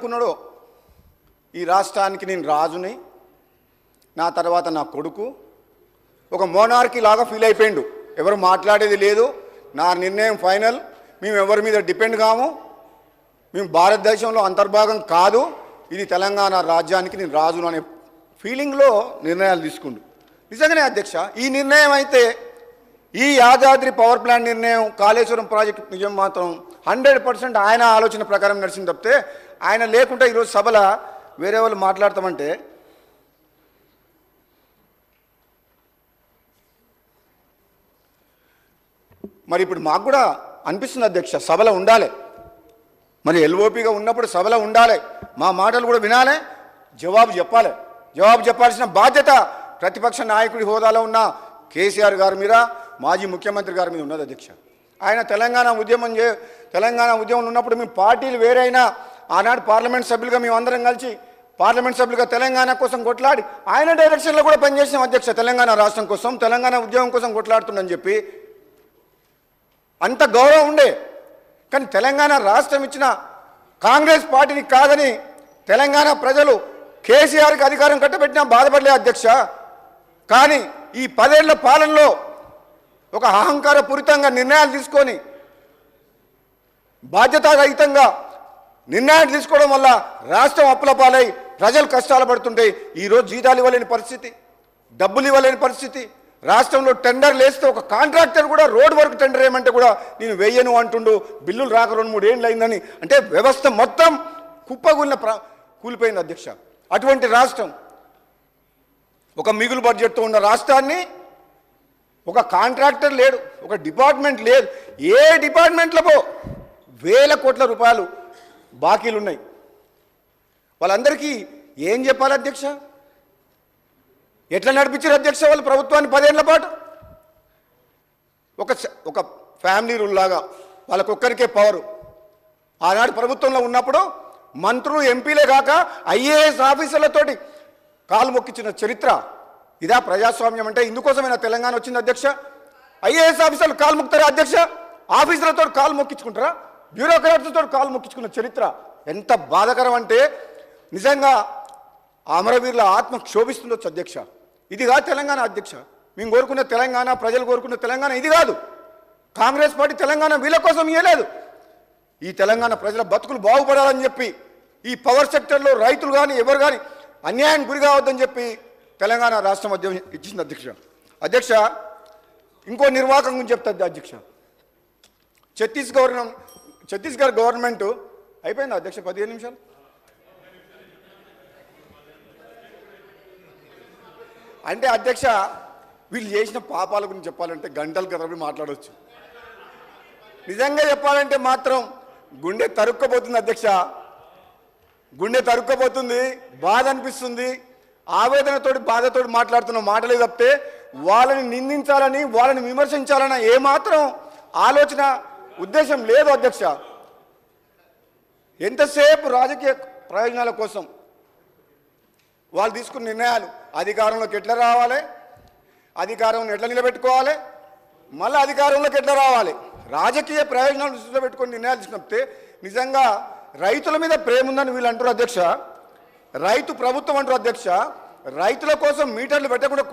ఏమనుకున్నాడో, ఈ రాష్ట్రానికి నేను రాజుని, నా తర్వాత నా కొడుకు, ఒక మోనార్కీ లాగా ఫీల్ అయిపోయిండు. ఎవరు మాట్లాడేది లేదు, నా నిర్ణయం ఫైనల్, మేము ఎవరి మీద డిపెండ్ కాము, మేము భారతదేశంలో అంతర్భాగం కాదు, ఇది తెలంగాణ రాజ్యానికి నేను రాజును అనే ఫీలింగ్లో నిర్ణయాలు తీసుకుండు. నిజంగానే అధ్యక్ష, ఈ నిర్ణయం అయితే, ఈ యాదాద్రి పవర్ ప్లాంట్ నిర్ణయం, కాళేశ్వరం ప్రాజెక్టు నిజం మాత్రం 100% ఆయన ఆలోచన ప్రకారం నడిచింది తప్పితే, ఆయన లేకుంటే ఈరోజు సభలో వేరే వాళ్ళు మాట్లాడతామంటే మరి ఇప్పుడు మాకు కూడా అనిపిస్తుంది అధ్యక్ష, సభలో ఉండాలి, మరి ఎల్ఓపిగా ఉన్నప్పుడు సభలో ఉండాలి, మా మాటలు కూడా వినాలి, జవాబు చెప్పాలి. జవాబు చెప్పాల్సిన బాధ్యత ప్రతిపక్ష నాయకుడి హోదాలో ఉన్న కేసీఆర్ గారి మీద, మాజీ ముఖ్యమంత్రి గారి మీద ఉన్నది అధ్యక్ష. ఆయన తెలంగాణ ఉద్యమం ఉన్నప్పుడు మేము పార్టీలు వేరైనా ఆనాడు పార్లమెంట్ సభ్యులుగా మేము అందరం కలిసి పార్లమెంట్ సభ్యులుగా తెలంగాణ కోసం కొట్లాడి ఆయన డైరెక్షన్లో కూడా పనిచేసాం అధ్యక్ష. తెలంగాణ రాష్ట్రం కోసం, తెలంగాణ ఉద్యమం కోసం కొట్లాడుతుందని చెప్పి అంత గౌరవం ఉండే. కానీ తెలంగాణ రాష్ట్రం ఇచ్చిన కాంగ్రెస్ పార్టీని కాదని తెలంగాణ ప్రజలు కేసీఆర్కి అధికారం కట్టబెట్టినా బాధపడలే అధ్యక్ష. కానీ ఈ 10 ఏళ్ల పాలనలో ఒక అహంకారపూరితంగా నిర్ణయాలు తీసుకొని బాధ్యతారహితంగా నిర్ణయాలు తీసుకోవడం వల్ల రాష్ట్రం అప్పుల పాలై ప్రజలు కష్టాలు పడుతుంటే ఈరోజు జీతాలు ఇవ్వలేని పరిస్థితి, డబ్బులు ఇవ్వలేని పరిస్థితి, రాష్ట్రంలో టెండర్లు వేస్తే ఒక కాంట్రాక్టర్ కూడా రోడ్ వర్క్ టెండర్ ఏమంటే కూడా నేను వెయ్యను అంటుండు, బిల్లులు రాక 2-3 ఏళ్ళు అయిందని, అంటే వ్యవస్థ మొత్తం కూలిపోయింది అధ్యక్ష. అటువంటి రాష్ట్రం, ఒక మిగులు బడ్జెట్తో ఉన్న రాష్ట్రాన్ని ఒక కాంట్రాక్టర్ లేడు, ఒక డిపార్ట్మెంట్ లేదు, ఏ డిపార్ట్మెంట్లో వేల కోట్ల రూపాయలు బాకీలు ఉన్నాయి. వాళ్ళందరికీ ఏం చెప్పాలి అధ్యక్ష? ఎట్లా నడిపించారు అధ్యక్ష వాళ్ళు ప్రభుత్వాన్ని 10 ఏళ్ల పాటు? ఒక ఫ్యామిలీ రూల్ లాగా వాళ్ళకొక్కరికే పవరు. ఆనాడు ప్రభుత్వంలో ఉన్నప్పుడు మంత్రులు, ఎంపీలే కాక ఐఏఎస్ ఆఫీసర్లతోటి కాలు మొక్కించిన చరిత్ర ఇదా ప్రజాస్వామ్యం అంటే? ఇందుకోసమైనా తెలంగాణ వచ్చింది అధ్యక్ష? ఐఏఎస్ ఆఫీసర్లు కాలు మొక్కుతారా అధ్యక్ష? ఆఫీసర్లతో కాలు మొక్కించుకుంటారా? బ్యూరోక్రాట్స్తో కాలు మొక్కించుకున్న చరిత్ర ఎంత బాధాకరం అంటే నిజంగా అమరవీరుల ఆత్మ క్షోభిస్తుండొచ్చు అధ్యక్ష. ఇది కాదు తెలంగాణ అధ్యక్ష. మేము కోరుకున్న తెలంగాణ, ప్రజలు కోరుకున్న తెలంగాణ ఇది కాదు. కాంగ్రెస్ పార్టీ తెలంగాణ వీళ్ళ కోసం ఇవ్వలేదు. ఈ తెలంగాణ ప్రజల బతుకులు బాగుపడాలని చెప్పి, ఈ పవర్ సెక్టర్లో రైతులు కానీ ఎవరు కానీ అన్యాయానికి గురి కావద్దని చెప్పి తెలంగాణ రాష్ట్రం ఇచ్చింది అధ్యక్ష. అధ్యక్ష, ఇంకో నిర్వాహకం గురించి చెప్తుంది అధ్యక్ష. ఛత్తీస్గఢ్ గవర్నమెంట్ అయిపోయింది అధ్యక్ష 15 నిమిషాలు. అంటే అధ్యక్ష, వీళ్ళు చేసిన పాపాల గురించి చెప్పాలంటే గంటల తరబడి మాట్లాడవచ్చు. నిజంగా చెప్పాలంటే మాత్రం గుండె తరుక్కపోతుంది అధ్యక్ష, గుండె తరుక్కపోతుంది, బాధ అనిపిస్తుంది. ఆవేదనతోటి బాధతోటి మాట్లాడుతున్న మాటలే తప్పితే వాళ్ళని నిందించాలని, వాళ్ళని విమర్శించాలన్న ఏమాత్రం ఆలోచన, ఉద్దేశం లేదు అధ్యక్ష. ఎంతసేపు రాజకీయ ప్రయోజనాల కోసం వాళ్ళు తీసుకున్న నిర్ణయాలు, అధికారంలోకి ఎట్లా రావాలి, అధికారం ఎట్లా నిలబెట్టుకోవాలి, మళ్ళీ అధికారంలోకి ఎట్లా రావాలి, రాజకీయ ప్రయోజనాలు దృష్టిలో పెట్టుకొని నిర్ణయాలు తీసుకుంటే నిజంగా రైతుల మీద ప్రేమ ఉందని వీళ్ళు అంటారు అధ్యక్ష. రైతు ప్రభుత్వం అంటారు అధ్యక్ష. రైతుల కోసం మీటర్లు పెట్టకుండా